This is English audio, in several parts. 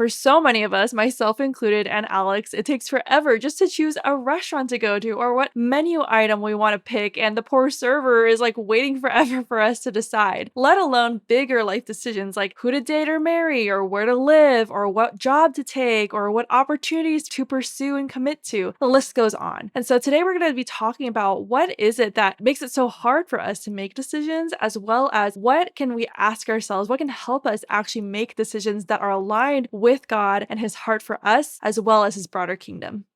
For so many of us, myself included and Alex, it takes forever just to choose a restaurant to go to or what menu item we want to pick, and the poor server is like waiting forever for us to decide, let alone bigger life decisions like who to date or marry, or where to live, or what job to take, or what opportunities to pursue and commit to. The list goes on. And so today we're going to be talking about what is it that makes it so hard for us to make decisions, as well as what can we ask ourselves, what can help us actually make decisions that are aligned with God and his heart for us, as well as his broader kingdom.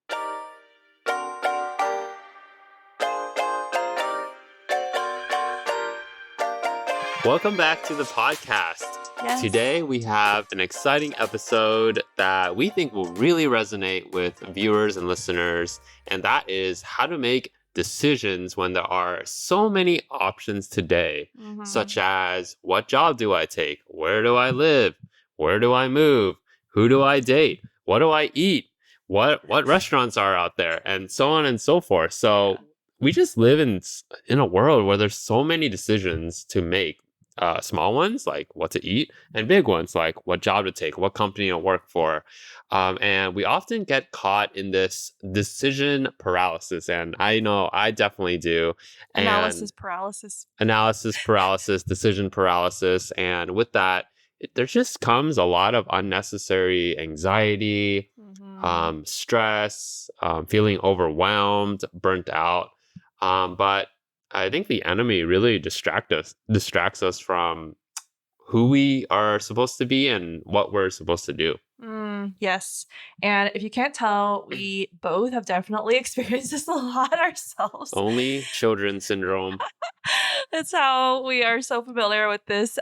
Welcome back to the podcast. Yes. Today we have an exciting episode that we think will really resonate with viewers and listeners, and that is how to make decisions when there are so many options today, such as what job do I take? Where do I live? Where do I move? Who do I date? What do I eat? What restaurants are out there? And so on and so forth. So we just live in a world where there's so many decisions to make. Small ones like what to eat, and big ones like what job to take, what company to work for. And we often get caught in this decision paralysis. And I know I definitely do. Analysis paralysis, decision paralysis. And with that, there just comes a lot of unnecessary anxiety, stress, feeling overwhelmed, burnt out. But I think the enemy really distracts us from who we are supposed to be and what we're supposed to do. Yes. And if you can't tell, we both have definitely experienced this a lot ourselves. Only children syndrome. That's how we are so familiar with this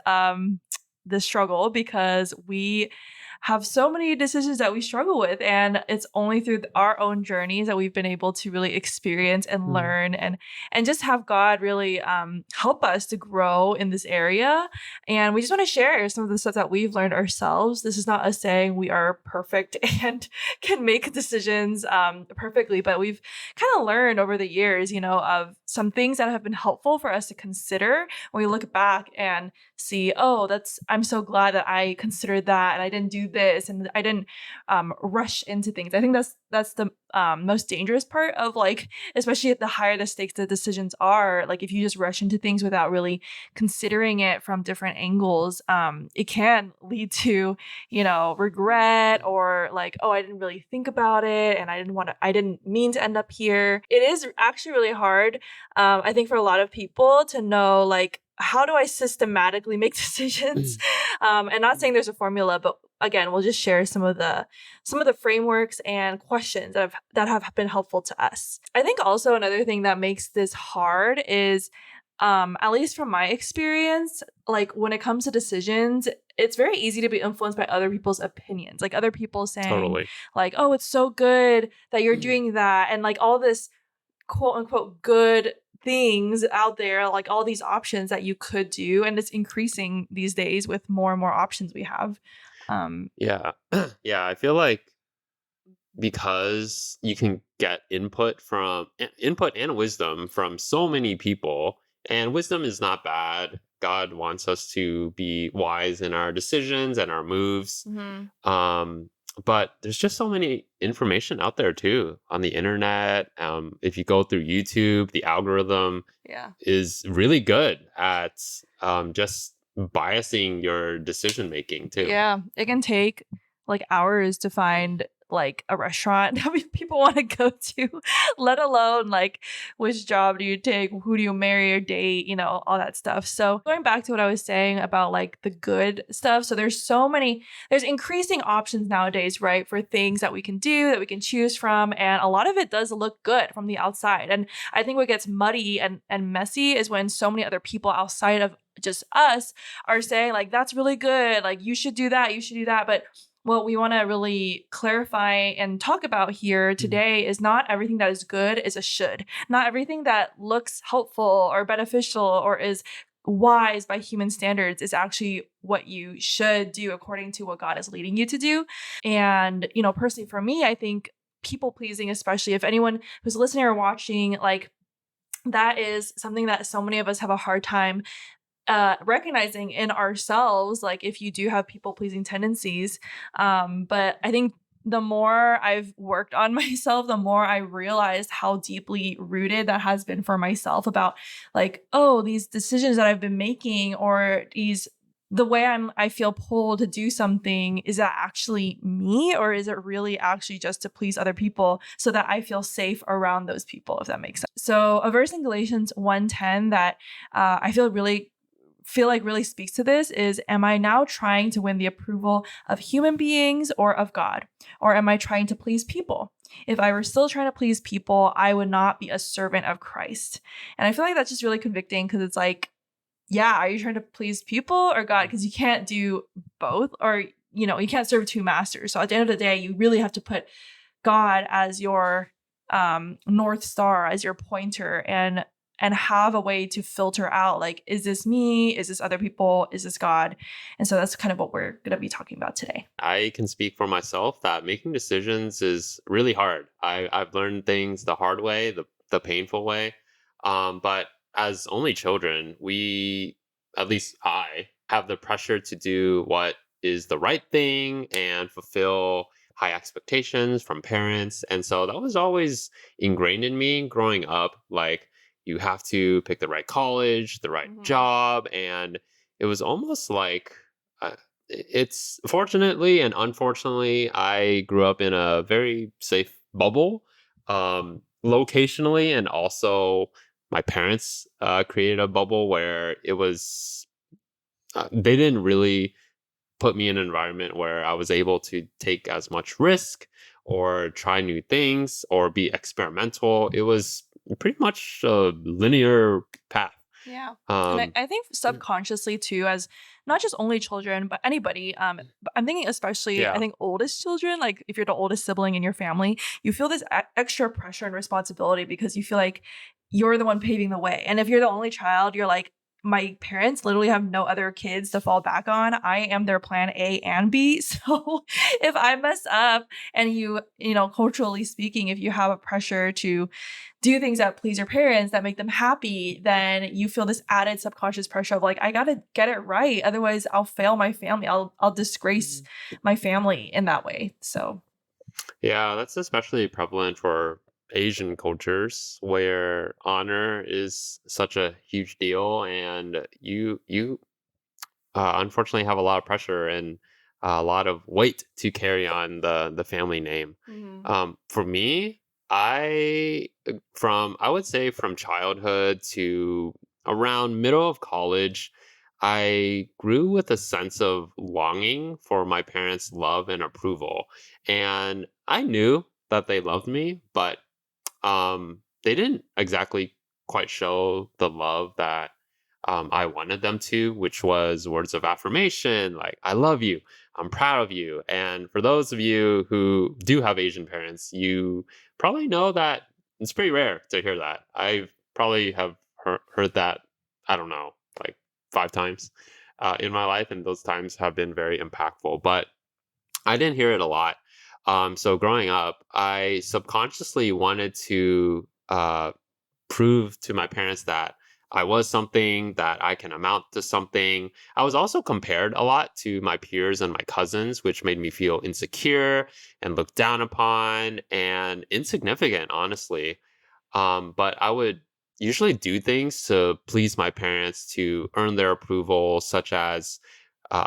struggle, because we have so many decisions that we struggle with, and it's only through our own journeys that we've been able to really experience and learn and just have God really help us to grow in this area. And we just want to share some of the stuff that we've learned ourselves. This is not us saying we are perfect and can make decisions perfectly, but we've kind of learned over the years, of some things that have been helpful for us to consider when we look back and see, I'm so glad that I considered that and I didn't do this and I didn't rush into things. I think that's the most dangerous part of, like, especially the higher the stakes the decisions are. Like, if you just rush into things without really considering it from different angles, it can lead to, regret, or like, I didn't really think about it and I didn't mean to end up here. It is actually really hard, I think, for a lot of people to know, like, how do I systematically make decisions? And not saying there's a formula, but again, we'll just share some of the frameworks and questions that have been helpful to us. I think also another thing that makes this hard is, at least from my experience, like when it comes to decisions, it's very easy to be influenced by other people's opinions. Like other people saying, like, oh, it's so good that you're doing that. And like all this quote unquote good things out there, like all these options that you could do. And it's increasing these days with more and more options we have. Yeah, I feel like because you can get input and wisdom from so many people, and wisdom is not bad. God wants us to be wise in our decisions and our moves. But there's just so many information out there too on the internet. If you go through YouTube, the algorithm is really good at just biasing your decision making too. Yeah, it can take like hours to find like a restaurant that people want to go to, let alone like which job do you take, who do you marry or date, all that stuff. So going back to what I was saying about like the good stuff. So there's increasing options nowadays, right? For things that we can do, that we can choose from. And a lot of it does look good from the outside. And I think what gets muddy and messy is when so many other people outside of just us are saying like, that's really good. Like you should do that. You should do that. But what we want to really clarify and talk about here today is not everything that is good is a should. Not everything that looks helpful or beneficial or is wise by human standards is actually what you should do according to what God is leading you to do. And, personally for me, I think people pleasing, especially if anyone who's listening or watching, like that is something that so many of us have a hard time recognizing in ourselves, like if you do have people pleasing tendencies. But I think the more I've worked on myself, the more I realized how deeply rooted that has been for myself about like, oh, these decisions that I've been making or the way I feel pulled to do something, is that actually me or is it really actually just to please other people so that I feel safe around those people, if that makes sense. So a verse in Galatians 1:10 that I feel like really speaks to this is, am I now trying to win the approval of human beings or of God? Or am I trying to please people? If I were still trying to please people, I would not be a servant of Christ. And I feel like that's just really convicting because it's like, yeah, are you trying to please people or God? Because you can't do both, or, you can't serve two masters. So at the end of the day, you really have to put God as your North Star, as your pointer, and have a way to filter out, like, is this me? Is this other people? Is this God? And so that's kind of what we're going to be talking about today. I can speak for myself that making decisions is really hard. I've learned things the hard way, the painful way. But as only children, we, at least I, have the pressure to do what is the right thing and fulfill high expectations from parents. And so that was always ingrained in me growing up. Like, you have to pick the right college, the right job. And it was almost like, uh, it's fortunately and unfortunately, I grew up in a very safe bubble, locationally, and also my parents created a bubble where it was they didn't really put me in an environment where I was able to take as much risk or try new things or be experimental. It was pretty much a linear path. Yeah. And Um, I think subconsciously too, as not just only children, but anybody, but I'm thinking especially, I yeah. think oldest children, like if you're the oldest sibling in your family, you feel this extra pressure and responsibility because you feel like you're the one paving the way. And if you're the only child, you're like, my parents literally have no other kids to fall back on. I am their plan A and B. So if I mess up and culturally speaking, if you have a pressure to do things that please your parents, that make them happy, then you feel this added subconscious pressure of like, I gotta get it right. Otherwise I'll fail my family. I'll disgrace my family in that way. So Yeah, that's especially prevalent for Asian cultures where honor is such a huge deal, and you unfortunately have a lot of pressure and a lot of weight to carry on the family name. For me, I would say from childhood to around middle of college, I grew with a sense of longing for my parents' love and approval. And I knew that they loved me, but they didn't exactly quite show the love that I wanted them to, which was words of affirmation like, I love you, I'm proud of you. And for those of you who do have Asian parents, you probably know that it's pretty rare to hear that. I probably have heard that, I don't know, like 5 times in my life. And those times have been very impactful. But I didn't hear it a lot. So growing up, I subconsciously wanted to prove to my parents that I was something, that I can amount to something. I was also compared a lot to my peers and my cousins, which made me feel insecure and looked down upon and insignificant, honestly. But I would usually do things to please my parents to earn their approval, such as,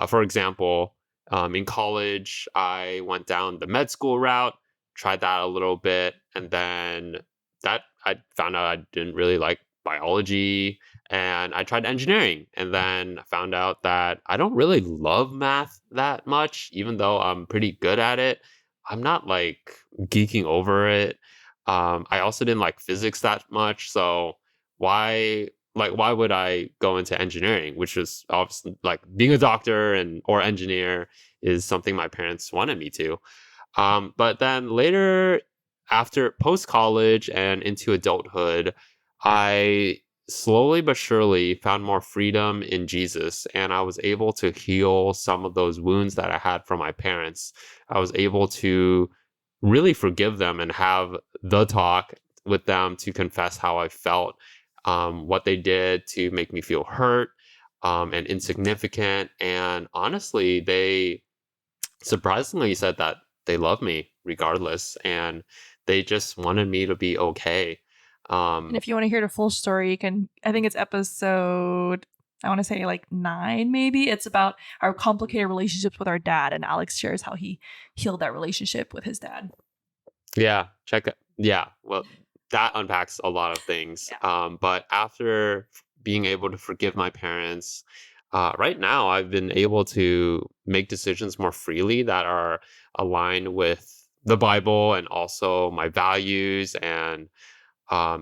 for example, in college, I went down the med school route, tried that a little bit, and then that I found out I didn't really like biology, and I tried engineering, and then I found out that I don't really love math that much, even though I'm pretty good at it. I'm not like geeking over it. I also didn't like physics that much, so why would I go into engineering, which is obviously like being a doctor and or engineer is something my parents wanted me to. But then later, after post college and into adulthood, I slowly but surely found more freedom in Jesus, and I was able to heal some of those wounds that I had from my parents. I was able to really forgive them and have the talk with them to confess how I felt, what they did to make me feel hurt. and insignificant. And honestly, they surprisingly said that they love me regardless, and they just wanted me to be okay. And Um, if you want to hear the full story, you can, I think it's episode, I want to say like 9, maybe. It's about our complicated relationships with our dad. And Alex shares how he healed that relationship with his dad. yeah, check it. Yeah, well, that unpacks a lot of things. Yeah. But after being able to forgive my parents, right now I've been able to make decisions more freely that are aligned with the Bible and also my values and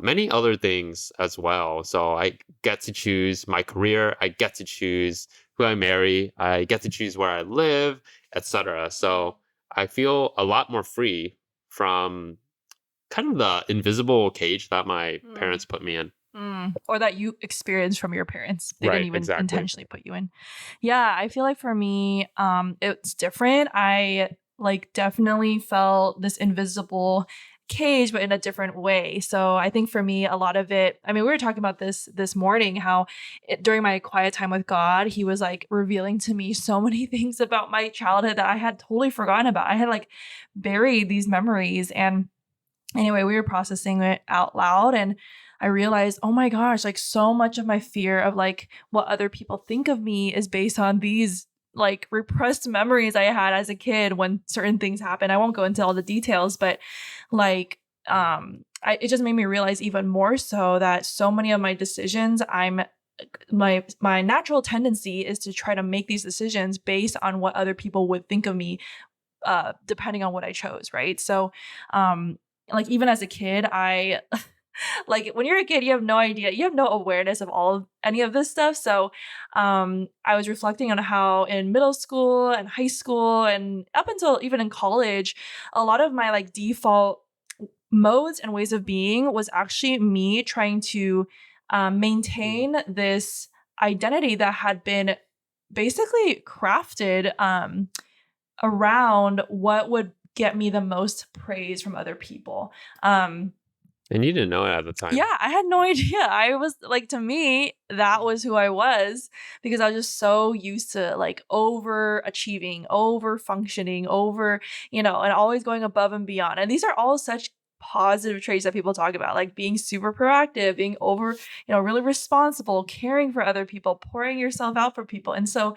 many other things as well. So I get to choose my career, I get to choose who I marry, I get to choose where I live, etc. So I feel a lot more free from kind of the invisible cage that my Mm. parents put me in. Or that you experienced from your parents. They didn't Right, even exactly. intentionally put you in. Yeah, I feel like for me, it's different. I like definitely felt this invisible cage, but in a different way. So I think for me, a lot of it, I mean, we were talking about this morning, how during my quiet time with God, he was like revealing to me so many things about my childhood that I had totally forgotten about. I had like buried these memories. And anyway, we were processing it out loud, and I realized, oh my gosh, like so much of my fear of like what other people think of me is based on these like repressed memories I had as a kid when certain things happened. I won't go into all the details, but like it just made me realize even more so that so many of my decisions, my natural tendency is to try to make these decisions based on what other people would think of me, depending on what I chose, right? So, like even as a kid, I like when you're a kid, you have no idea, you have no awareness of all of any of this stuff. So, I was reflecting on how in middle school and high school and up until even in college, a lot of my like default modes and ways of being was actually me trying to Mm. maintain this identity that had been basically crafted around what would get me the most praise from other people. And you didn't know it at the time. Yeah, I had no idea. I was like, to me, that was who I was because I was just so used to like overachieving, over functioning, and always going above and beyond. And these are all such positive traits that people talk about, like being super proactive, being really responsible, caring for other people, pouring yourself out for people. And so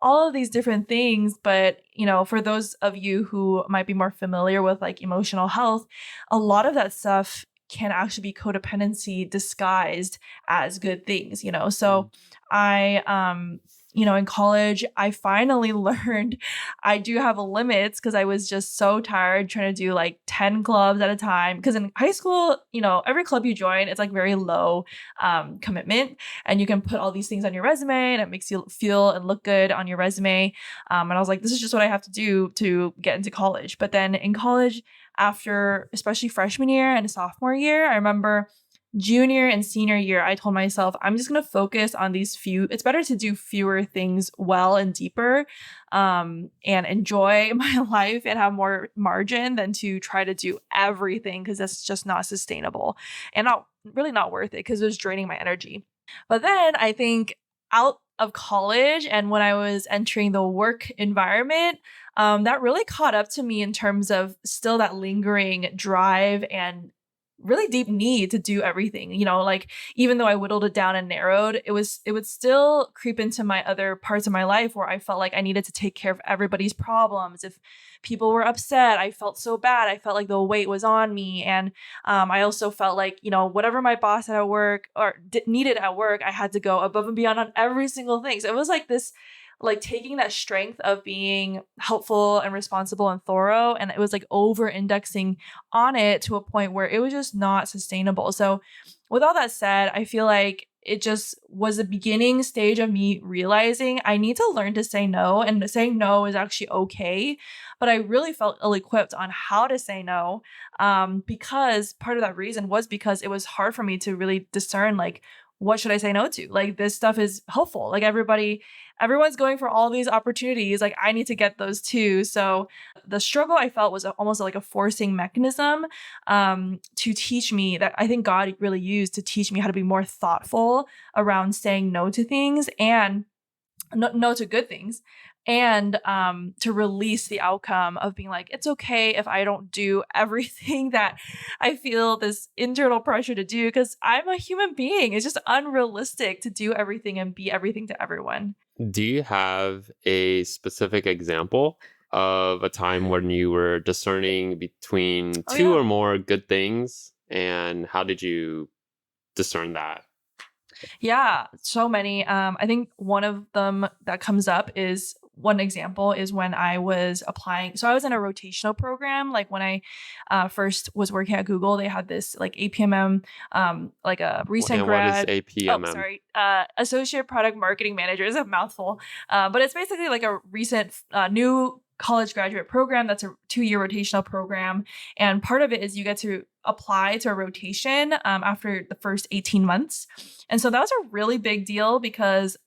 all of these different things, but for those of you who might be more familiar with like emotional health, a lot of that stuff can actually be codependency disguised as good things. So Mm. I in college I finally learned I do have limits because I was just so tired trying to do like 10 clubs at a time, because in high school, every club you join, it's like very low commitment, and you can put all these things on your resume and it makes you feel and look good on your resume. And I was like, this is just what I have to do to get into college. But then in college, after especially freshman year and sophomore year, I remember junior and senior year, I told myself, I'm just going to focus on these few. It's better to do fewer things well and deeper, and enjoy my life and have more margin than to try to do everything, because that's just not sustainable and not worth it, because it was draining my energy. But then I think out of college and when I was entering the work environment, that really caught up to me in terms of still that lingering drive and really deep need to do everything. Like even though I whittled it down and narrowed, it would still creep into my other parts of my life where I felt like I needed to take care of everybody's problems. If people were upset, I felt so bad. I felt like the weight was on me. And I also felt like, whatever my boss had at work or needed at work, I had to go above and beyond on every single thing. So it was like this, like taking that strength of being helpful and responsible and thorough, and it was like over indexing on it to a point where it was just not sustainable. So with all that said, I feel like it just was the beginning stage of me realizing I need to learn to say no, and saying no is actually okay. But I really felt ill-equipped on how to say no, because part of that reason was because it was hard for me to really discern like what should I say no to? Like, this stuff is helpful. Like, everyone's going for all these opportunities. Like, I need to get those too. So the struggle I felt was almost like a forcing mechanism to teach me, that I think God really used to teach me how to be more thoughtful around saying no to things, and no to good things, and to release the outcome of being like, it's okay if I don't do everything that I feel this internal pressure to do, because I'm a human being. It's just unrealistic to do everything and be everything to everyone. Do you have a specific example of a time when you were discerning between Oh two yeah. or more good things, and how did you discern that? Yeah, so many. I think one of them that comes up is, one example is when I was applying. So I was in a rotational program. Like, when I first was working at Google, they had this like APMM, like a recent And what is grad. Oh, APMM? sorry. Associate Product Marketing Manager is a mouthful. But it's basically like a recent new college graduate program that's a 2-year rotational program. And part of it is you get to apply to a rotation after the first 18 months. And so that was a really big deal, because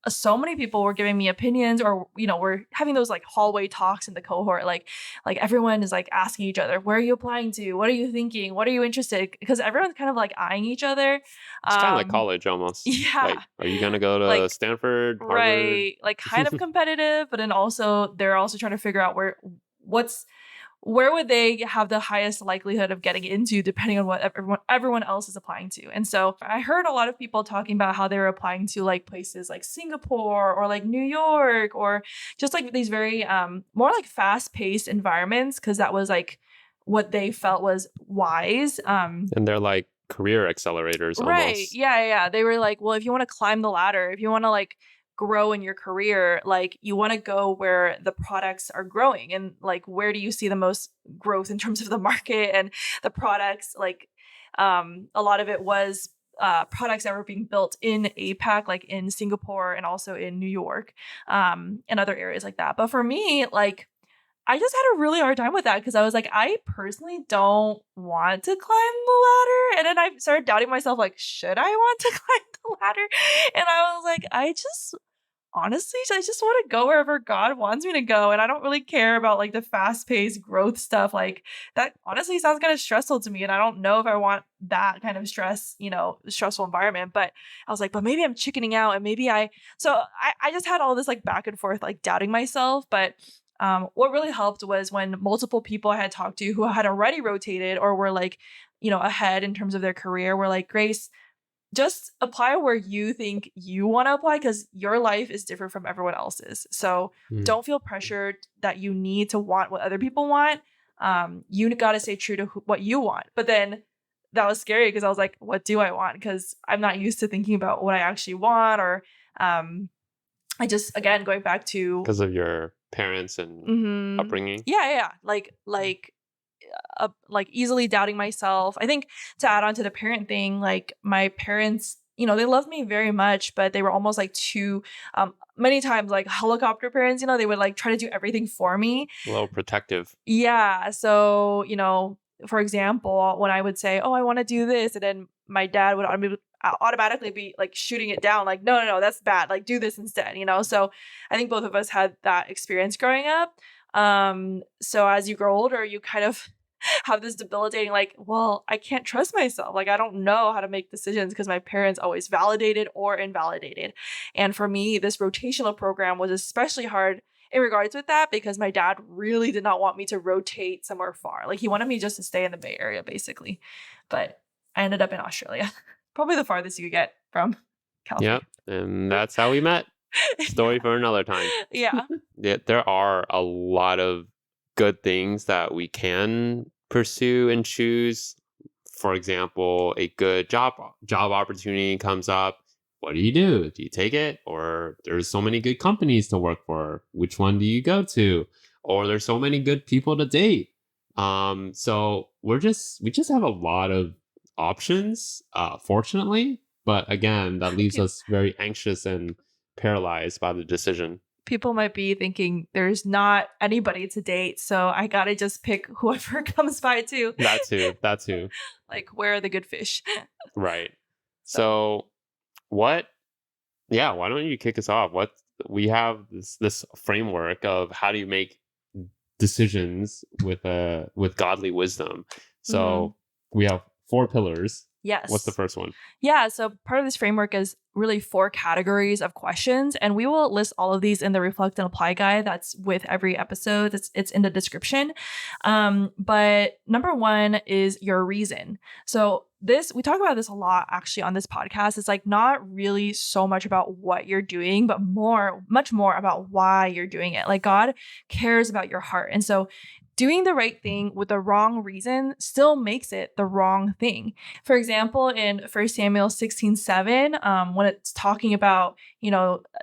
so many people were giving me opinions, or we're having those like hallway talks in the cohort, like everyone is like asking each other, where are you applying to, what are you thinking, what are you interested, because everyone's kind of like eyeing each other. It's kind of like college almost. Yeah, Like, are you going to go to like, Stanford, Harvard? right, like kind of competitive, but then also they're also trying to figure out what's where would they have the highest likelihood of getting into, depending on what everyone else is applying to. And so I heard a lot of people talking about how they were applying to like places like Singapore or like New York, or just like these very more like fast-paced environments, because that was like what they felt was wise. And they're like career accelerators Right. almost. Yeah. They were like, well, if you want to climb the ladder, if you want to like grow in your career, like, you want to go where the products are growing, and like, where do you see the most growth in terms of the market and the products? Like, a lot of it was products that were being built in APAC, like in Singapore and also in New York, and other areas like that. But for me, like, I just had a really hard time with that, because I was like, I personally don't want to climb the ladder. And then I started doubting myself, like, should I want to climb the ladder? And I was like, I just want to go wherever God wants me to go. And I don't really care about like the fast paced growth stuff. Like, that honestly sounds kind of stressful to me. And I don't know if I want that kind of stressful environment. But I was like, but maybe I'm chickening out, and I just had all this like back and forth, like doubting myself. But what really helped was when multiple people I had talked to who had already rotated or were like, ahead in terms of their career, were like, Grace, just apply where you think you want to apply, because your life is different from everyone else's. So Mm. don't feel pressured that you need to want what other people want. You got to stay true to what you want. But then that was scary, because I was like, what do I want? Because I'm not used to thinking about what I actually want. Or I just, again, going back to, Because of your parents and mhm. upbringing. Yeah. Like easily doubting myself. I think, to add on to the parent thing, like, my parents, they loved me very much, but they were almost like too, many times like helicopter parents. They would like try to do everything for me. A little protective. Yeah. So, for example, when I would say, oh, I want to do this, and then my dad would automatically be like shooting it down, like, no, that's bad. Like, do this instead. So I think both of us had that experience growing up. So as you grow older, you kind of have this debilitating, like, well, I can't trust myself. Like, I don't know how to make decisions, because my parents always validated or invalidated. And for me, this rotational program was especially hard in regards with that, because my dad really did not want me to rotate somewhere far. Like, he wanted me just to stay in the Bay Area, basically. But I ended up in Australia. Probably the farthest you could get from California. Yep. And that's how we met. Story for another time. Yeah. Yeah, there are a lot of good things that we can pursue and choose. For example, a good job opportunity comes up. What do? Do you take it? Or there's so many good companies to work for. Which one do you go to? Or there's so many good people to date. So we just have a lot of options, fortunately. But again, that leaves us very anxious and paralyzed by the decision. People might be thinking there's not anybody to date, so I gotta just pick whoever comes by too. That too. Like, where are the good fish? Right. So what yeah, why don't you kick us off? What we have this framework of how do you make decisions with godly wisdom. Mhm. So we have 4 pillars. What's the Yes. first one? Yeah, so part of this framework is really 4 categories of questions, and we will list all of these in the Reflect and Apply guide that's with every episode. It's in the description. But number one is your reason. So this we talk about this a lot actually on this podcast. It's like not really so much about what you're doing, but much more about why you're doing it. Like God cares about your heart. And so doing the right thing with the wrong reason still makes it the wrong thing. For example, in 1 Samuel 16:7, when it's talking about,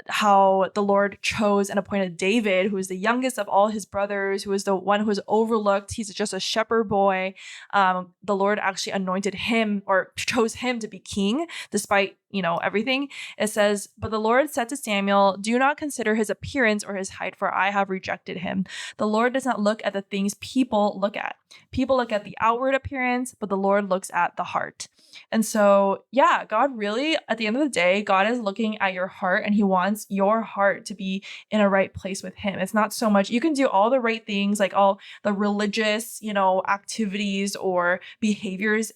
how the Lord chose and appointed David, who is the youngest of all his brothers, who is the one who is overlooked. He's just a shepherd boy. The Lord actually anointed him or chose him to be king, despite, everything. It says, "But the Lord said to Samuel, 'Do not consider his appearance or his height, for I have rejected him.' The Lord does not look at the things people look at. People look at the outward appearance, but the Lord looks at the heart." And so, yeah, God really, at the end of the day, God is looking at your heart and he wants your heart to be in a right place with him. It's not so much, you can do all the right things, like all the religious, activities or behaviors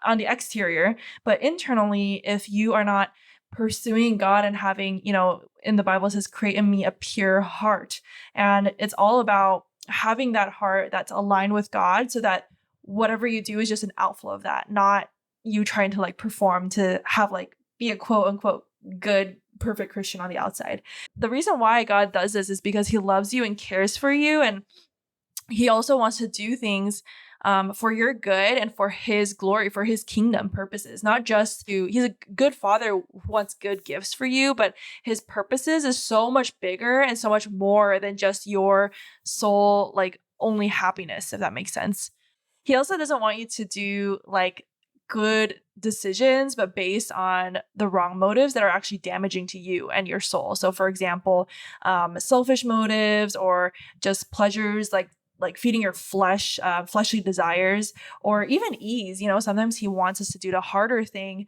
on the exterior, but internally, if you are not pursuing God and having, in the Bible it says, "Create in me a pure heart." And it's all about having that heart that's aligned with God so that whatever you do is just an outflow of that, not you trying to like perform to have like be a quote unquote good, perfect Christian on the outside. The reason why God does this is because he loves you and cares for you. And he also wants to do things for your good and for his glory, for his kingdom purposes, not just to, he's a good father who wants good gifts for you, but his purposes is so much bigger and so much more than just your soul, like only happiness, if that makes sense. He also doesn't want you to do like good decisions, but based on the wrong motives that are actually damaging to you and your soul. So, for example, selfish motives or just pleasures like feeding your fleshly desires, or even ease. Sometimes he wants us to do the harder thing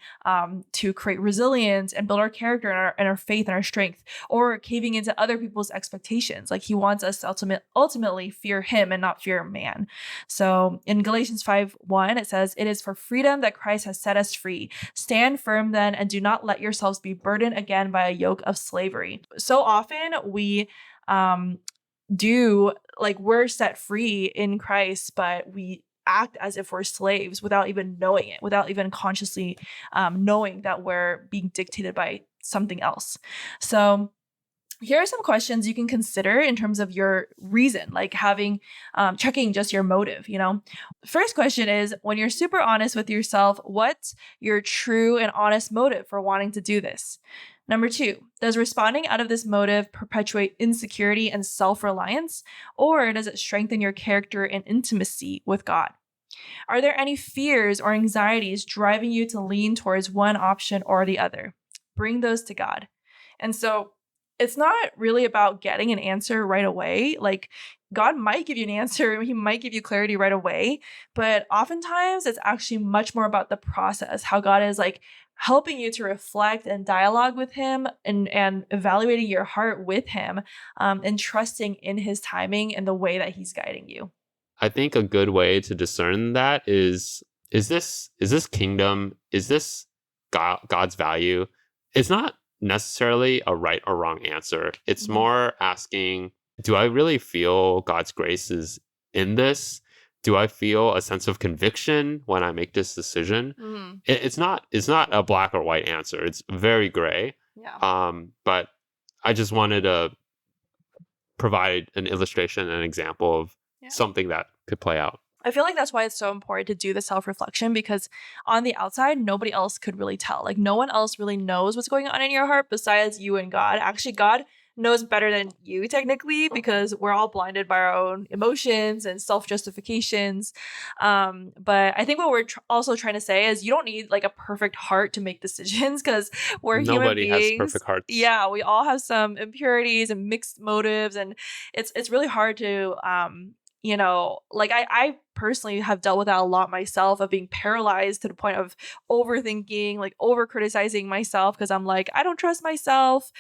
to create resilience and build our character and our faith and our strength, or caving into other people's expectations. Like he wants us to ultimately fear him and not fear man. So in Galatians 5:1, it says, "It is for freedom that Christ has set us free. Stand firm then, and do not let yourselves be burdened again by a yoke of slavery." So often we do like we're set free in Christ, but we act as if we're slaves without even knowing it, without even consciously knowing that we're being dictated by something else. So here are some questions you can consider in terms of your reason, like having checking just your motive. First question is, when you're super honest with yourself, what's your true and honest motive for wanting to do this? Number 2, does responding out of this motive perpetuate insecurity and self-reliance, or does it strengthen your character and intimacy with God? Are there any fears or anxieties driving you to lean towards one option or the other? Bring those to God. And so it's not really about getting an answer right away. Like God might give you an answer, he might give you clarity right away, but oftentimes it's actually much more about the process, how God is like helping you to reflect and dialogue with him, and evaluating your heart with him, and trusting in his timing and the way that he's guiding you. I think a good way to discern that is this kingdom, is this God's value? It's not necessarily a right or wrong answer. It's Mhm. more asking, do I really feel God's grace is in this? Do I feel a sense of conviction when I make this decision? Mhm. It's not a black or white answer. It's very gray. Yeah. But I just wanted to provide an illustration, an example of Yeah. something that could play out. I feel like that's why it's so important to do the self-reflection, because on the outside, nobody else could really tell. Like no one else really knows what's going on in your heart besides you and God. Actually, God knows better than you technically, because we're all blinded by our own emotions and self-justifications. But I think what we're also trying to say is you don't need like a perfect heart to make decisions, because we're human Nobody has beings. perfect hearts. Yeah, we all have some impurities and mixed motives, and it's really hard to like I personally have dealt with that a lot myself, of being paralyzed to the point of overthinking, like over criticizing myself because I'm like, I don't trust myself.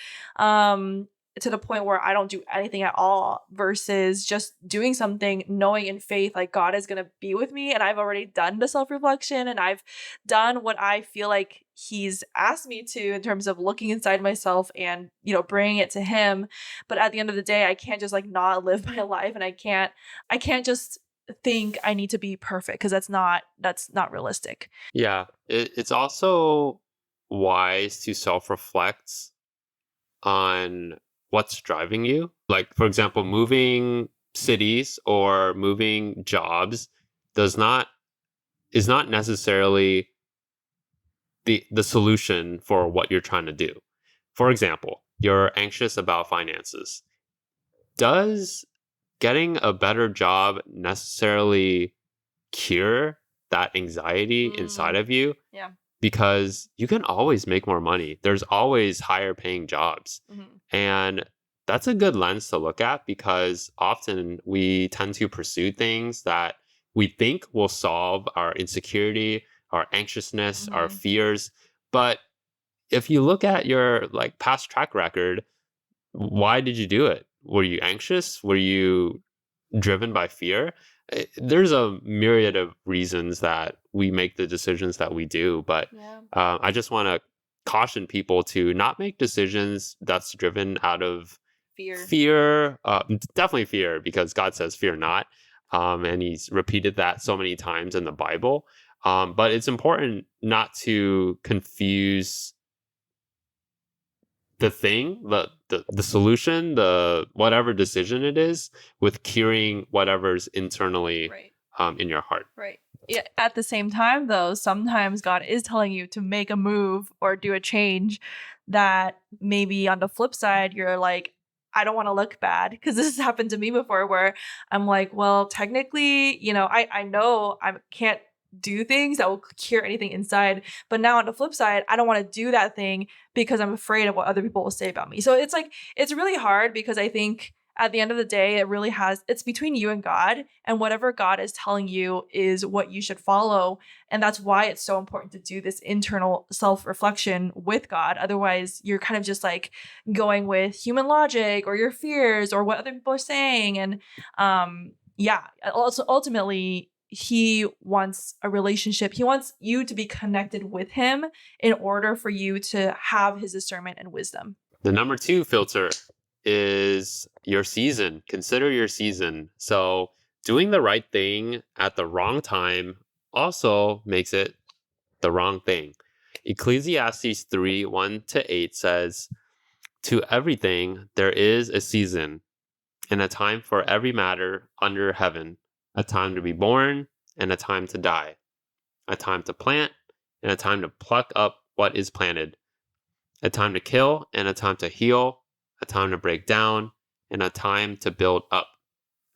To the point where I don't do anything at all versus just doing something, knowing in faith, like God is going to be with me. And I've already done the self reflection and I've done what I feel like He's asked me to in terms of looking inside myself and, bringing it to Him. But at the end of the day, I can't just like not live my life, and I can't just think I need to be perfect because that's not realistic. Yeah. It's also wise to self reflect on what's driving you. Like, for example, moving cities or moving jobs does not is not necessarily the solution for what you're trying to do. For example, you're anxious about finances. Does getting a better job necessarily cure that anxiety inside Mm, of you? yeah. Because you can always make more money. There's always higher paying jobs. Hmm. And that's a good lens to look at because often we tend to pursue things that we think will solve our insecurity, our anxiousness, our Hmm. fears. But if you look at your like past track record, why did you do it? Were you anxious? Were you driven by fear? There's a myriad of reasons that we make the decisions that we do, but Yeah. I just want to caution people to not make decisions that's driven out of Fear. fear. Definitely fear, because God says, "Fear not," and He's repeated that so many times in the Bible. But it's important not to confuse the thing, the solution, the whatever decision it is, with curing whatever's internally Right. in your heart. Right. Yeah, at the same time, though, sometimes God is telling you to make a move or do a change that maybe on the flip side, you're like, I don't want to look bad. Because this has happened to me before where I'm like, well, technically, I know I can't do things that will cure anything inside. But now on the flip side, I don't want to do that thing because I'm afraid of what other people will say about me. So it's like, it's really hard because I think at the end of the day, it's between you and God, and whatever God is telling you is what you should follow. And that's why it's so important to do this internal self reflection with God. Otherwise, you're kind of just like going with human logic or your fears or what other people are saying. And yeah, also ultimately, He wants a relationship. He wants you to be connected with Him in order for you to have His discernment and wisdom. The number two filter is your season. Consider your season. So, doing the right thing at the wrong time also makes it the wrong thing. Ecclesiastes 3 1 to 8 says, "To everything there is a season, and a time for every matter under heaven, a time to be born and a time to die, a time to plant and a time to pluck up what is planted, a time to kill and a time to heal, a time to break down and a time to build up,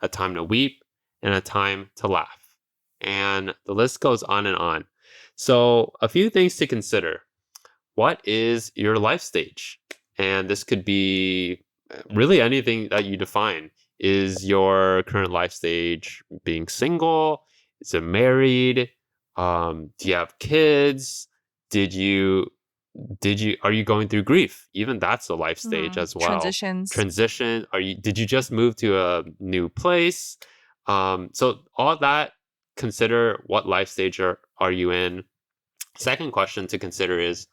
a time to weep and a time to laugh." And the list goes on and on. So, a few things to consider. What is your life stage? And this could be really anything that you define. Is your current life stage being single? Is it married? Do you have kids? Did you are you going through grief? Even that's a life stage as well. Transitions. Transition. Did you just move to a new place? So all that, consider what life stage are you in. Second question to consider is,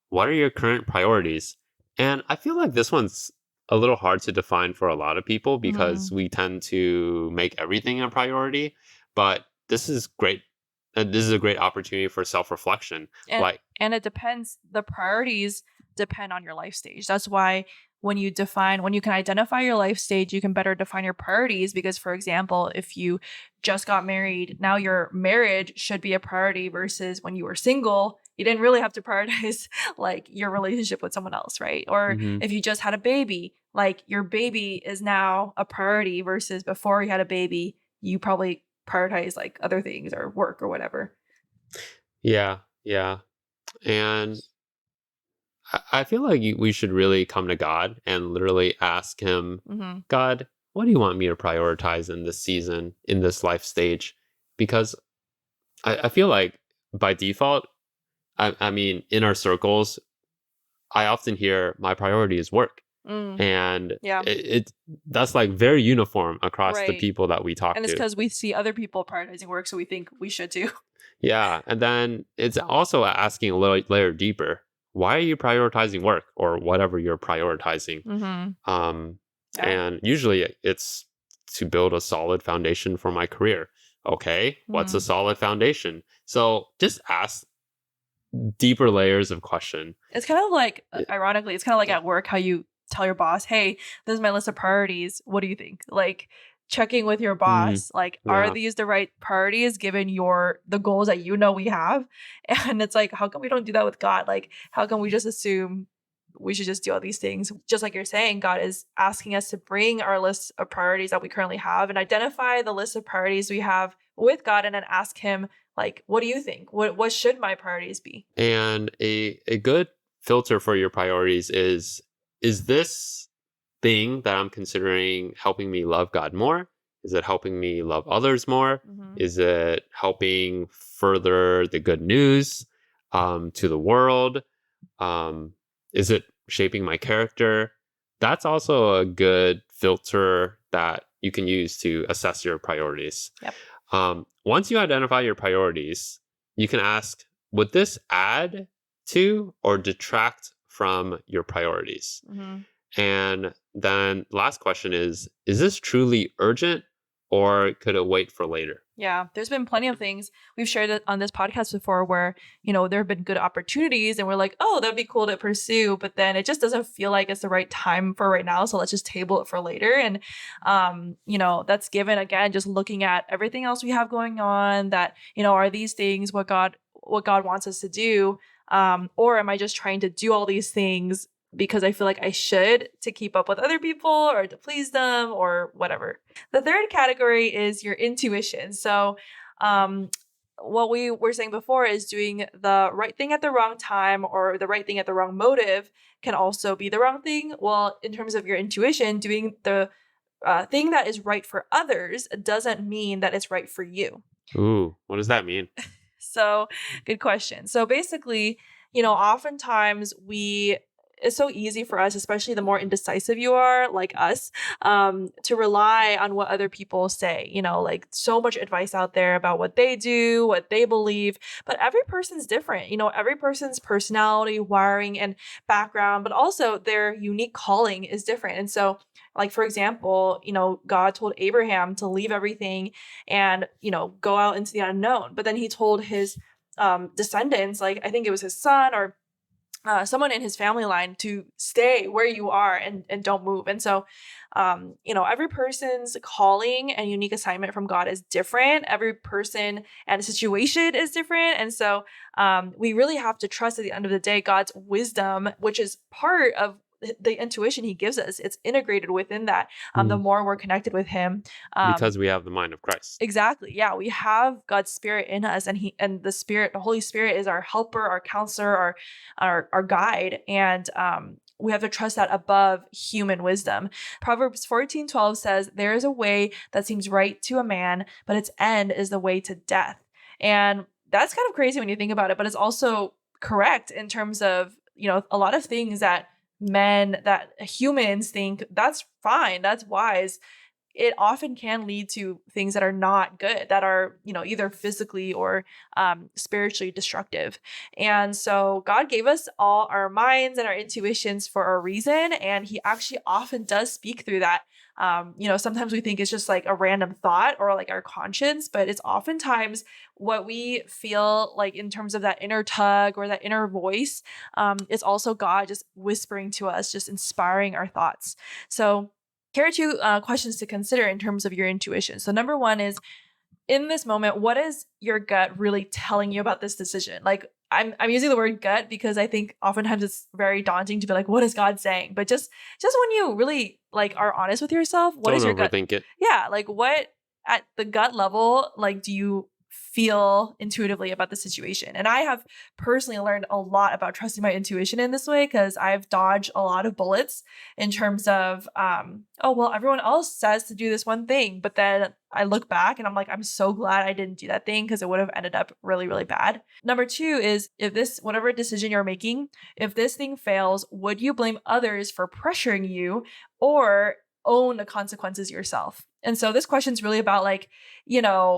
what are your current priorities? And I feel like this one's a little hard to define for a lot of people because Mhm. we tend to make everything a priority. But this is great. This is a great opportunity for self reflection. and Like, and it depends, the priorities depend on your life stage. That's why when you can identify your life stage, you can better define your priorities. Because for example, if you just got married, now your marriage should be a priority versus when you were single, you didn't really have to prioritize like your relationship with someone else, right? Or mhm. if you just had a baby, like your baby is now a priority versus before you had a baby, you probably prioritize like other things or work or whatever. Yeah, yeah. And I feel like we should really come to God and literally ask Him, Mhm. God, what do you want me to prioritize in this season, in this life stage? Because I feel like by default, I mean, in our circles, I often hear my priority is work. Mm, And yeah, that's like very uniform across the right. people that we talk And it's to. because we see other people prioritizing work, so we think we should too. Yeah. And then it's also asking a little layer deeper. Why are you prioritizing work or whatever you're prioritizing? Mm-hmm. Um, Yeah. and usually it's to build a solid foundation for my career. Okay, what's a Mm. solid foundation? So just ask deeper layers of question. It's kind of like, It- ironically, it's kind of like at work how you tell your boss, "Hey, this is my list of priorities. What do you think?" Like checking with your mm, boss, like, are yeah. these the right priorities given the goals that we have? And it's like, how come we don't do that with God? Like, how come we just assume we should just do all these things? Just like you're saying, God is asking us to bring our list of priorities that we currently have and identify the list of priorities we have with God and then ask him, like, what do you think? What should my priorities be? And a good filter for your priorities is this thing that I'm considering helping me love God more? Is it helping me love others more? Mhm. Is it helping further the good news to the world? Um, is it shaping my character? That's also a good filter that you can use to assess your priorities. Yep. Once you identify your priorities, you can ask, would this add to or detract from your priorities? Mhm. And then last question is this truly urgent or could it wait for later? Yeah, there's been plenty of things we've shared it on this podcast before where, there have been good opportunities and we're like, oh, that'd be cool to pursue, but then it just doesn't feel like it's the right time for right now. So let's just table it for later. And, that's given again, just looking at everything else we have going on that, are these things what God wants us to do? Or am I just trying to do all these things because I feel like I should to keep up with other people or to please them or whatever? The third category is your intuition. So, um, what we were saying before is doing the right thing at the wrong time or the right thing at the wrong motive can also be the wrong thing. Well, in terms of your intuition, doing the thing that is right for others doesn't mean that it's right for you. Ooh, what does that mean? So, good question. So basically, oftentimes it's so easy for us, especially the more indecisive you are, like us, to rely on what other people say. Like so much advice out there about what they do, what they believe, but every person's different. Every person's personality, wiring, and background, but also their unique calling is different. And so, like for example, God told Abraham to leave everything and go out into the unknown, but then he told his descendants, like I think it was his son or someone in his family line, to stay where you are and don't move. And so every person's calling and unique assignment from God is different. Every person and situation is different. And so we really have to trust at the end of the day God's wisdom, which is part of the intuition he gives us. It's integrated within that. The Mm, more we're connected with him, because um, we have the mind of Christ. exactly. Yeah, we have God's spirit in us, and the Holy Spirit is our helper, our counselor, our guide, and we have to trust that above human wisdom. Proverbs 14:12 says, "There is a way that seems right to a man, but its end is the way to death." And that's kind of crazy when you think about it, but it's also correct in terms of, a lot of things that humans think that's fine, that's wise, it often can lead to things that are not good, that are, either physically or spiritually destructive. And so God gave us all our minds and our intuitions for a reason. And he actually often does speak through that. Sometimes we think it's just like a random thought or like our conscience, but it's oftentimes what we feel like in terms of that inner tug or that inner voice. It's also God just whispering to us, just inspiring our thoughts. So here are two questions to consider in terms of your intuition. So, number one is, in this moment, what is your gut really telling you about this decision? Like, I'm using the word gut because I think oftentimes it's very daunting to be like, what is God saying? But just when you really like are honest with yourself, what Don't is your gut? overthink it. Yeah, like what at the gut level, like do you feel intuitively about the situation. And I have personally learned a lot about trusting my intuition in this way, because I've dodged a lot of bullets in terms of, oh, well, everyone else says to do this one thing. But then I look back and I'm like, I'm so glad I didn't do that thing, because it would have ended up really, really bad. Number two is, if this, whatever decision you're making, if this thing fails, would you blame others for pressuring you, or own the consequences yourself? And so this question's really about, like,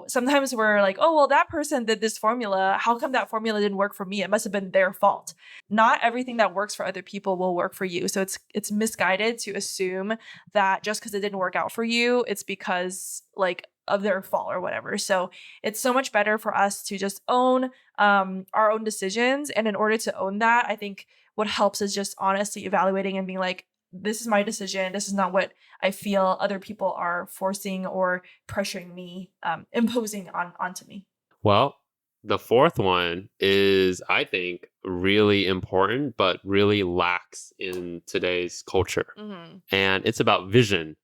sometimes we're like, oh, well, that person did this formula. How come that formula didn't work for me? It must have been their fault. Not everything that works for other people will work for you. So it's misguided to assume that just because it didn't work out for you, it's because, like, of their fault or whatever. So it's so much better for us to just own our own decisions. And in order to own that, I think what helps is just honestly evaluating and being like, this is my decision. This is not what I feel other people are forcing or pressuring me, imposing onto me. Well, the fourth one is, I think, really important, but really lacks in today's culture. Mm-hmm. And it's about vision.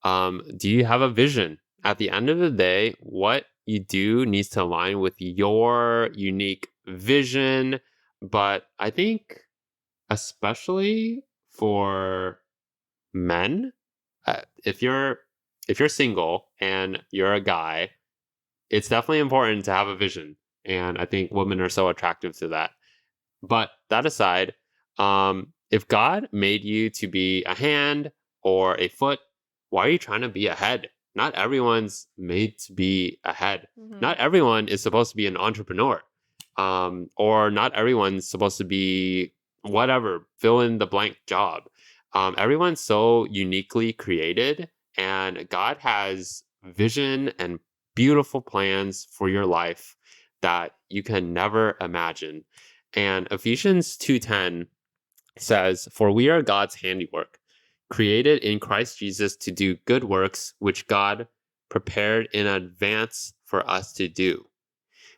Do you have a vision? At the end of the day, what you do needs to align with your unique vision. But I think, especially for men, if you're single and you're a guy, it's definitely important to have a vision. And I think women are so attractive to that. But that aside, if God made you to be a hand or a foot, why are you trying to be a head? Not everyone's made to be a head. Mm-hmm. Not everyone is supposed to be an entrepreneur. Or not everyone's supposed to be whatever, fill in the blank job. Everyone's so uniquely created, and God has vision and beautiful plans for your life that you can never imagine. And Ephesians 2:10 says, "For we are God's handiwork, created in Christ Jesus to do good works, which God prepared in advance for us to do."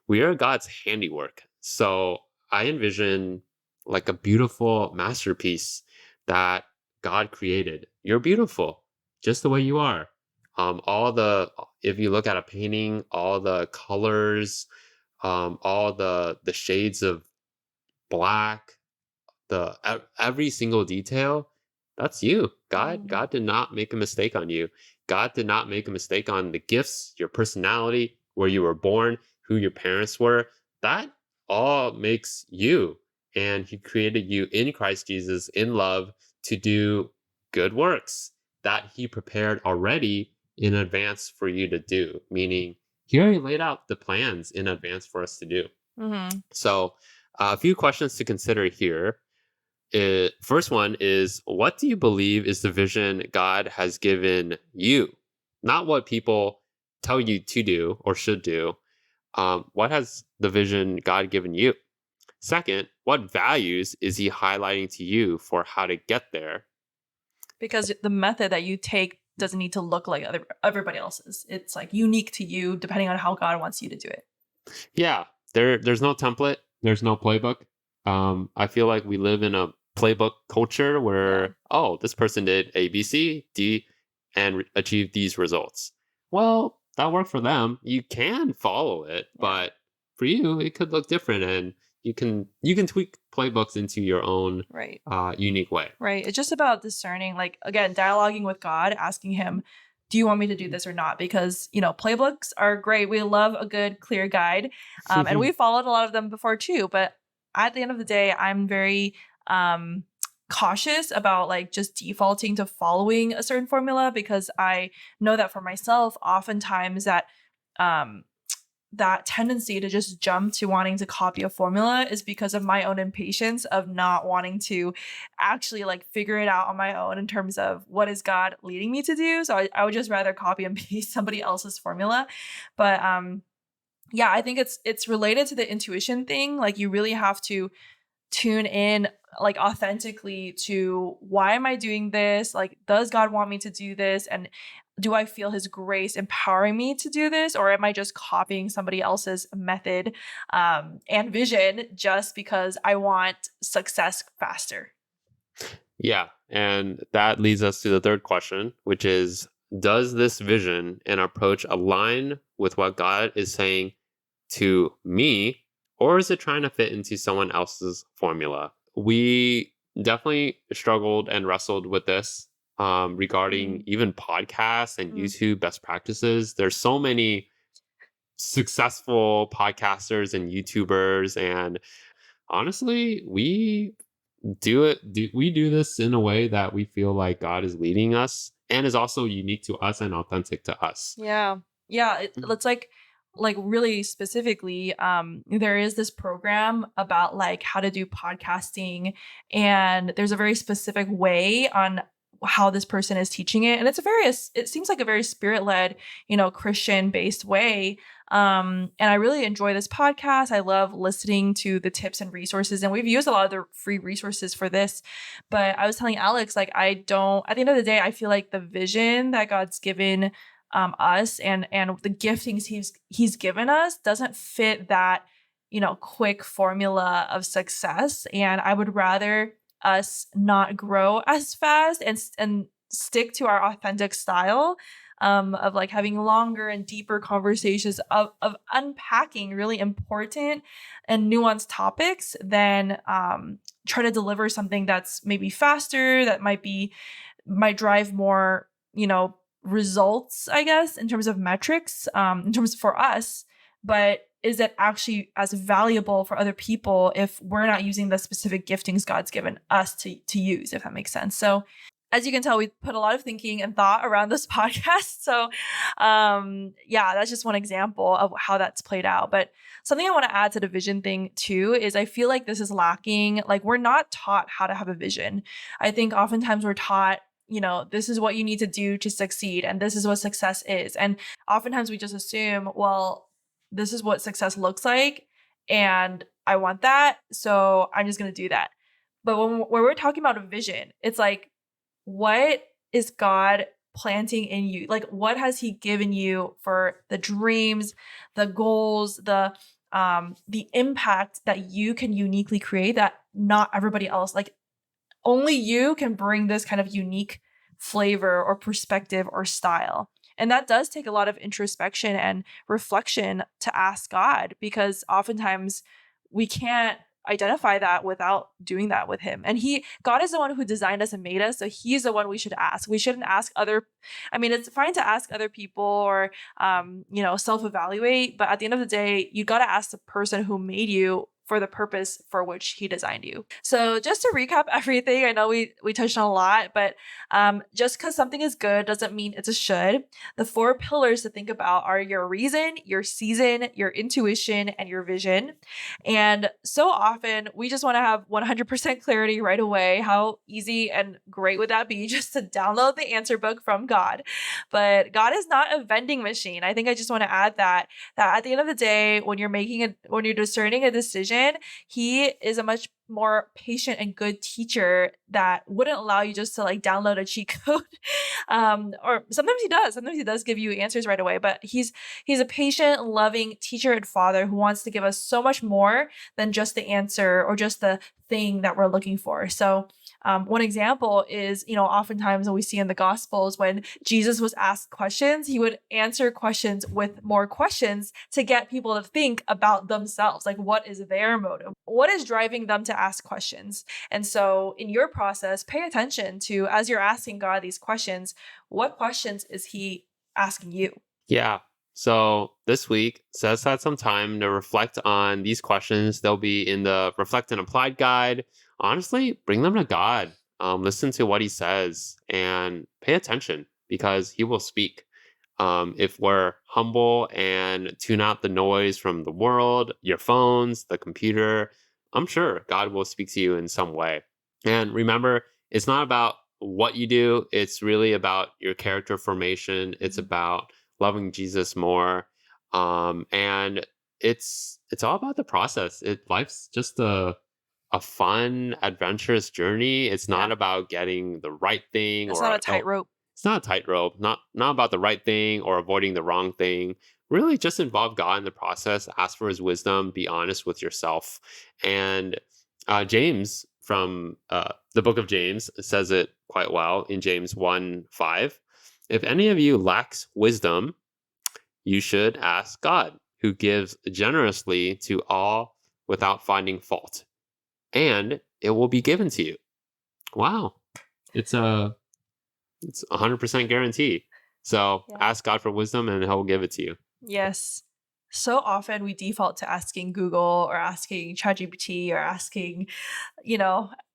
We are God's handiwork. So I envision like a beautiful masterpiece that God created. You're beautiful just the way you are. If you look at a painting, all the colors, all the shades of black, every single detail, that's you. God did not make a mistake on you. God did not make a mistake on the gifts, your personality, where you were born, who your parents were. That all makes you. And he created you in Christ Jesus in love to do good works that he prepared already in advance for you to do, meaning he already laid out the plans in advance for us to do. Mm-hmm. So a few questions to consider here. First one is, what do you believe is the vision God has given you? Not what people tell you to do or should do. What has the vision God given you? Second, what values is he highlighting to you for how to get there? Because the method that you take doesn't need to look like everybody else's. It's like unique to you, depending on how God wants you to do it. Yeah, there's no template. There's no playbook. I feel like we live in a playbook culture where, oh, this person did A, B, C, D, and achieved these results. Well, that worked for them. You can follow it, but for you, it could look different, and you can tweak playbooks into your own unique way. Right. It's just about discerning, like, again, dialoguing with God, asking him, do you want me to do this or not? Because, playbooks are great. We love a good, clear guide. And we followed a lot of them before too. But at the end of the day, I'm very cautious about like just defaulting to following a certain formula, because I know that for myself, oftentimes that tendency to just jump to wanting to copy a formula is because of my own impatience of not wanting to actually like figure it out on my own in terms of what is God leading me to do. So I would just rather copy and paste somebody else's formula. But yeah, I think it's related to the intuition thing. Like, you really have to tune in like authentically to, why am I doing this? Like, does God want me to do this? And do I feel his grace empowering me to do this? Or am I just copying somebody else's method and vision just because I want success faster? Yeah. And that leads us to the third question, which is, does this vision and approach align with what God is saying to me, or is it trying to fit into someone else's formula? We definitely struggled and wrestled with this regarding Mm, even podcasts and mm. YouTube best practices. There's so many successful podcasters and YouTubers, and honestly, we do this in a way that we feel like God is leading us and is also unique to us and authentic to us. Yeah. Yeah, Mm. it's like really specifically, there is this program about like how to do podcasting, and there's a very specific way on how this person is teaching it. And it's a very it seems like a very spirit-led, Christian-based way. And I really enjoy this podcast. I love listening to the tips and resources, and we've used a lot of the free resources for this. But I was telling Alex, like, I don't, at the end of the day, I feel like the vision that God's given us, and the giftings he's given us doesn't fit that quick formula of success. And I would rather us not grow as fast and stick to our authentic style, of like having longer and deeper conversations of unpacking really important and nuanced topics than try to deliver something that's maybe faster, that might drive more, results, I guess, in terms of metrics, in terms for us. But is it actually as valuable for other people if we're not using the specific giftings God's given us to use, if that makes sense? So as you can tell, we put a lot of thinking and thought around this podcast. So yeah, that's just one example of how that's played out. But something I want to add to the vision thing too is I feel like this is lacking. Like, we're not taught how to have a vision. I think oftentimes we're taught, this is what you need to do to succeed, and this is what success is. And oftentimes we just assume, well, this is what success looks like, and I want that, so I'm just going to do that. But when we're talking about a vision, it's like, what is God planting in you? Like, what has he given you for the dreams, the goals, the impact that you can uniquely create that not everybody else, like, only you can bring this kind of unique flavor or perspective or style. And that does take a lot of introspection and reflection to ask God, because oftentimes we can't identify that without doing that with him. And God is the one who designed us and made us. So he's the one we should ask. We shouldn't ask I mean, it's fine to ask other people or, self-evaluate, but at the end of the day, you got to ask the person who made you for the purpose for which he designed you. So just to recap everything, I know we touched on a lot, but just because something is good doesn't mean it's a should. The 4 pillars to think about are your reason, your season, your intuition, and your vision. And so often we just want to have 100% clarity right away. How easy and great would that be just to download the answer book from God? But God is not a vending machine. I think I just want to add that at the end of the day, when you're discerning a decision, he is a much more patient and good teacher that wouldn't allow you just to like download a cheat code. Or sometimes he does give you answers right away, but he's a patient, loving teacher and father who wants to give us so much more than just the answer or just the thing that we're looking for. So one example is, oftentimes when we see in the Gospels, when Jesus was asked questions, he would answer questions with more questions to get people to think about themselves. Like, what is their motive? What is driving them to ask questions? And so in your process, pay attention to, as you're asking God these questions, what questions is he asking you? Yeah. So this week, set aside some time to reflect on these questions. They'll be in the Reflect and Applied guide. Honestly, bring them to God. Listen to what he says and pay attention because he will speak. If we're humble and tune out the noise from the world, your phones, the computer, I'm sure God will speak to you in some way. And remember, it's not about what you do, it's really about your character formation. It's Mhm. about loving Jesus more. And it's all about the process. Life's just a fun, adventurous journey. It's not Yeah, about getting the right thing it's not a or tightrope. it's not a tightrope, not about the right thing or avoiding the wrong thing. Really just involve God in the process, ask for his wisdom, be honest with yourself. And James from the book of James says it quite well in James 1:5. If any of you lacks wisdom, you should ask God, who gives generously to all without finding fault, and it will be given to you. Wow. It's 100% guarantee. So Yeah. ask God for wisdom and he'll give it to you. Yes. So often we default to asking Google or asking ChatGPT or asking,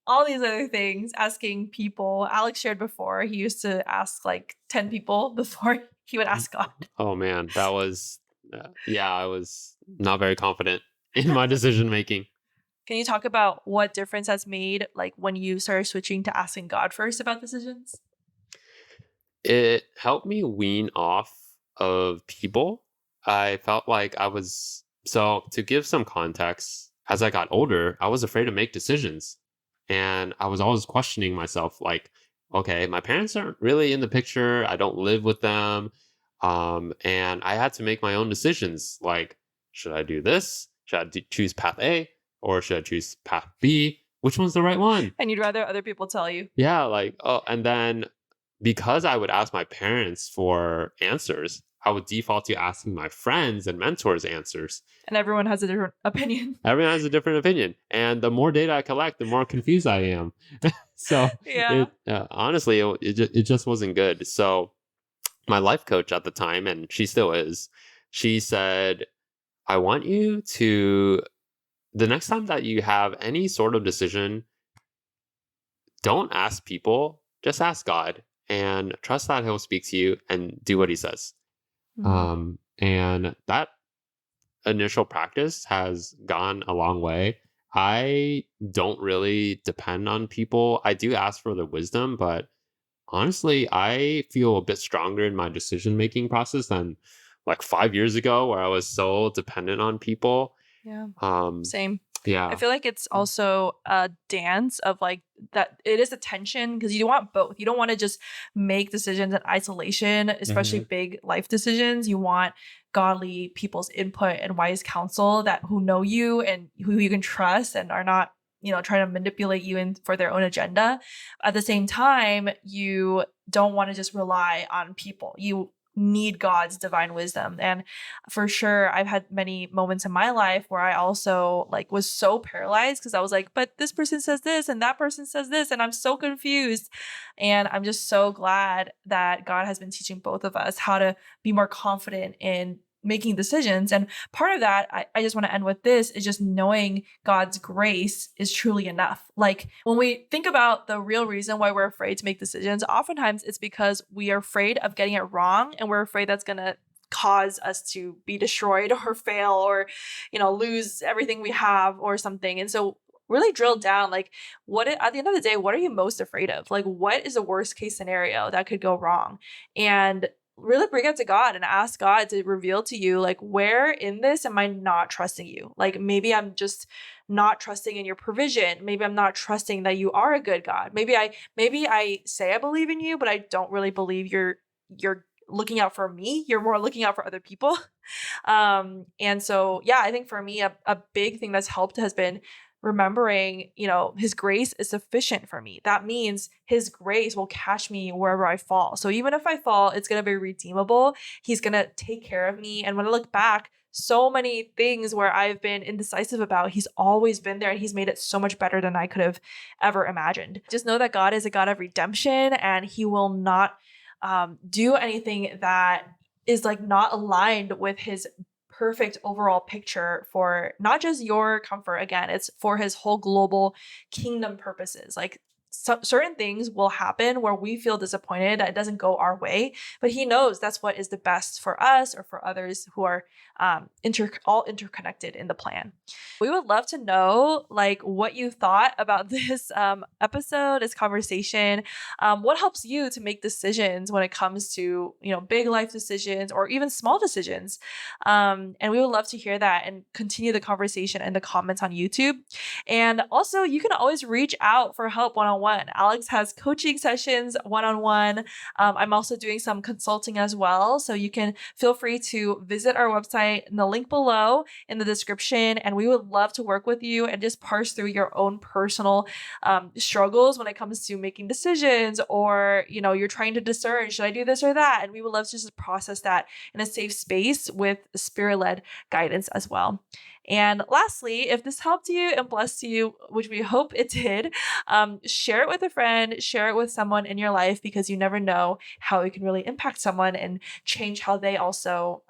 all these other things, asking people. Alex shared before, he used to ask like 10 people before he would ask God. Oh man, that was, I was not very confident in my decision making. Can you talk about what difference that's made, like when you started switching to asking God first about decisions? It helped me wean off of people. I felt like so to give some context, as I got older, I was afraid to make decisions. And I was always questioning myself, like, okay, my parents aren't really in the picture. I don't live with them. And I had to make my own decisions. Like, should I do this? Should I choose path A or should I choose path B? Which one's the right one? And you'd rather other people tell you. Yeah, like, oh, and then because I would ask my parents for answers, I would default to asking my friends and mentors answers. And everyone has a different opinion. Everyone has a different opinion. And the more data I collect, the more confused I am. So Yeah. honestly, it just wasn't good. So my life coach at the time, and she still is, she said, I want you to, the next time that you have any sort of decision, don't ask people, just ask God and trust that he'll speak to you and do what he says. And that initial practice has gone a long way. I don't really depend on people. I do ask for the wisdom, but honestly, I feel a bit stronger in my decision making process than like 5 years ago, where I was so dependent on people. Yeah. Um, Same. yeah. I feel like it's also a dance of like that. It is a tension because you want both. You don't want to just make decisions in isolation, especially big life decisions. You want godly people's input and wise counsel who know you and who you can trust and are not, trying to manipulate you in for their own agenda. At the same time, you don't want to just rely on people. You need God's divine wisdom. And for sure, I've had many moments in my life where I also like was so paralyzed because I was like, but this person says this and that person says this, and I'm so confused. And I'm just so glad that God has been teaching both of us how to be more confident in making decisions. And part of that, I just want to end with this, is just knowing God's grace is truly enough. Like when we think about the real reason why we're afraid to make decisions, oftentimes it's because we are afraid of getting it wrong, and we're afraid that's going to cause us to be destroyed or fail or, lose everything we have or something. And so really drill down, like at the end of the day, what are you most afraid of? Like what is the worst case scenario that could go wrong? And really bring it to God and ask God to reveal to you, like, where in this am I not trusting you? Like maybe I'm just not trusting in your provision. Maybe I'm not trusting that you are a good God. Maybe I say I believe in you, but I don't really believe you're looking out for me. You're more looking out for other people. And so, yeah, I think for me, a big thing that's helped has been remembering, his grace is sufficient for me. That means his grace will catch me wherever I fall. So even if I fall, it's going to be redeemable. He's going to take care of me. And when I look back, so many things where I've been indecisive about, he's always been there and he's made it so much better than I could have ever imagined. Just know that God is a God of redemption, and he will not do anything that is like not aligned with his perfect overall picture for not just your comfort. Again, it's for his whole global kingdom purposes. Like certain things will happen where we feel disappointed that it doesn't go our way, but he knows that's what is the best for us or for others who are all interconnected in the plan. We would love to know like what you thought about this episode, this conversation. What helps you to make decisions when it comes to big life decisions or even small decisions? And we would love to hear that and continue the conversation in the comments on YouTube. And also, you can always reach out for help one-on-one one-on-one. Alex has coaching sessions one-on-one. I'm also doing some consulting as well. So you can feel free to visit our website in the link below in the description. And we would love to work with you and just parse through your own personal struggles when it comes to making decisions, or, you're trying to discern, should I do this or that? And we would love to just process that in a safe space with spirit-led guidance as well. And lastly, if this helped you and blessed you, which we hope it did, share it with a friend, share it with someone in your life, because you never know how it can really impact someone and change how they also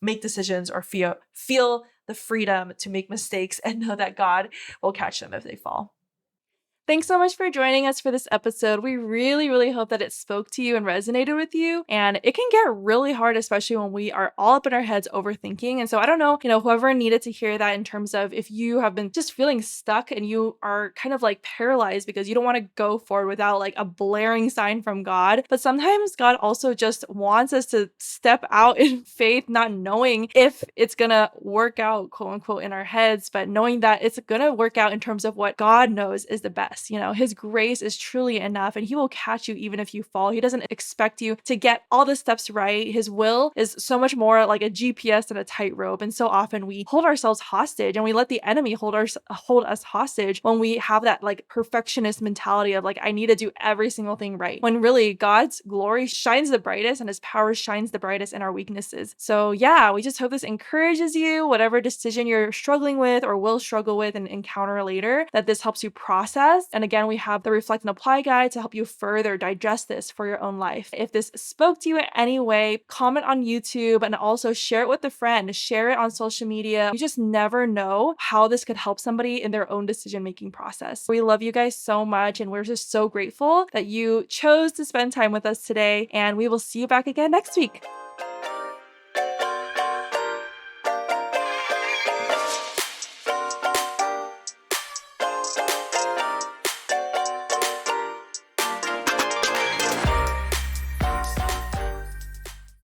make decisions or feel the freedom to make mistakes and know that God will catch them if they fall. Thanks so much for joining us for this episode. We really, really hope that it spoke to you and resonated with you. And it can get really hard, especially when we are all up in our heads overthinking. And so I don't know, whoever needed to hear that, in terms of if you have been just feeling stuck and you are kind of like paralyzed because you don't want to go forward without like a blaring sign from God. But sometimes God also just wants us to step out in faith, not knowing if it's going to work out, quote unquote, in our heads, but knowing that it's going to work out in terms of what God knows is the best. His grace is truly enough, and he will catch you even if you fall. He doesn't expect you to get all the steps right. His will is so much more like a GPS than a tightrope. And so often we hold ourselves hostage and we let the enemy hold us hostage when we have that like perfectionist mentality of like, I need to do every single thing right. When really God's glory shines the brightest and his power shines the brightest in our weaknesses. So yeah, we just hope this encourages you, whatever decision you're struggling with or will struggle with and encounter later, that this helps you process. And again, we have the Reflect and Apply guide to help you further digest this for your own life. If this spoke to you in any way, comment on YouTube and also share it with a friend, share it on social media. You just never know how this could help somebody in their own decision-making process. We love you guys so much, and we're just so grateful that you chose to spend time with us today, and we will see you back again next week.